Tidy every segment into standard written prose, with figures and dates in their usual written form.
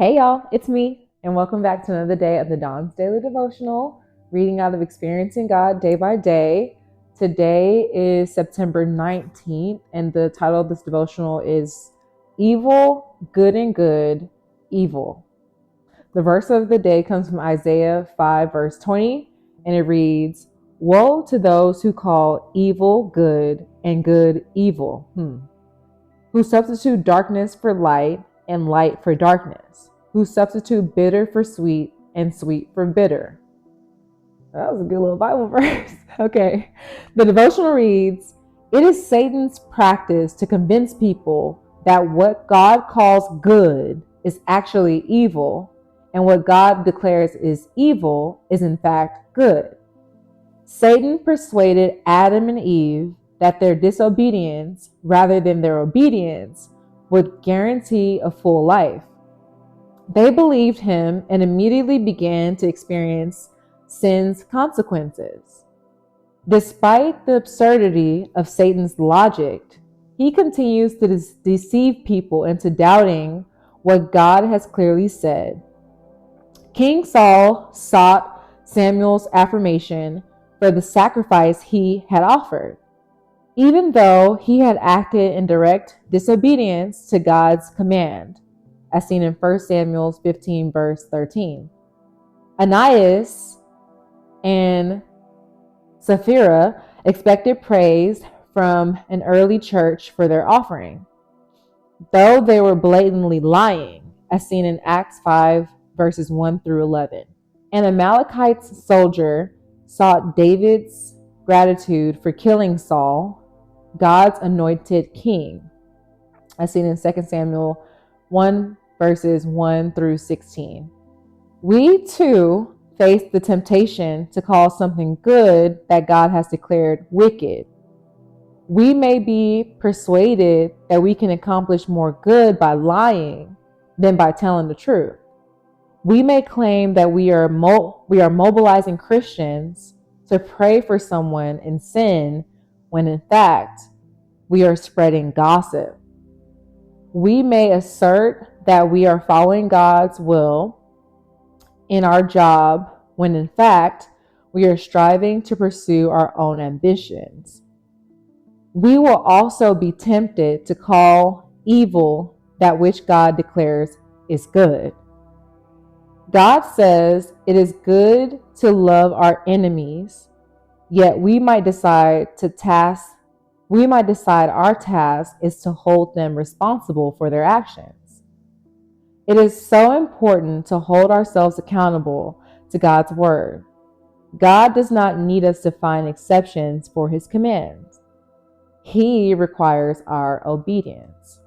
Hey y'all, it's me, and welcome back to another day of the Dawn's Daily Devotional, reading out of Experiencing God Day by Day. Today is September 19th, and the title of this devotional is Evil, Good and Good, Evil. The verse of the day comes from Isaiah 5, verse 20, and it reads, Woe to those who call evil good and good evil, who substitute darkness for light and light for darkness, who substitute bitter for sweet and sweet for bitter. That was a good little Bible verse. Okay. The devotional reads, It is Satan's practice to convince people that what God calls good is actually evil, and what God declares is evil is in fact good. Satan persuaded Adam and Eve that their disobedience, rather than their obedience, would guarantee a full life. They believed him and immediately began to experience sin's consequences. Despite the absurdity of Satan's logic, he continues to deceive people into doubting what God has clearly said. King Saul sought Samuel's affirmation for the sacrifice he had offered, even though he had acted in direct disobedience to God's command, as seen in 1 Samuel 15, verse 13. Ananias and Sapphira expected praise from an early church for their offering, though they were blatantly lying, as seen in Acts 5, verses 1 through 11. An Amalekite soldier sought David's gratitude for killing Saul, God's anointed king, as seen in 2 Samuel 1, verses 1 through 16. We too face the temptation to call something good that God has declared wicked. We may be persuaded that we can accomplish more good by lying than by telling the truth. We may claim that we are mobilizing Christians to pray for someone in sin when in fact we are spreading gossip. We may assert that we are following God's will in our job when in fact we are striving to pursue our own ambitions. We will also be tempted to call evil that which God declares is good. God says it is good to love our enemies, yet we might decide our task is to hold them responsible for their actions. It is so important to hold ourselves accountable to God's word. God does not need us to find exceptions for his commands. He requires our obedience.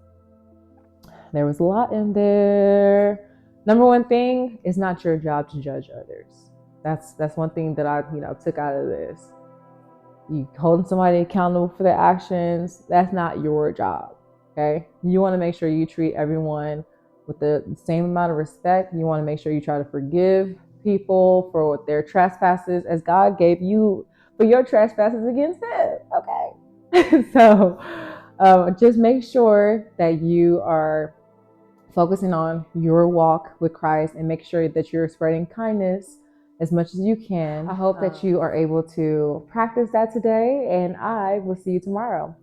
There was a lot in there. Number one thing, it's not your job to judge others. That's one thing that I took out of this. You holding somebody accountable for their actions, that's not your job. Okay? You want to make sure you treat everyone with the same amount of respect. You want to make sure you try to forgive people for their trespasses as God gave you for your trespasses against them. Okay? So just make sure that you are focusing on your walk with Christ and make sure that you're spreading kindness as much as you can. I hope that you are able to practice that today, and I will see you tomorrow.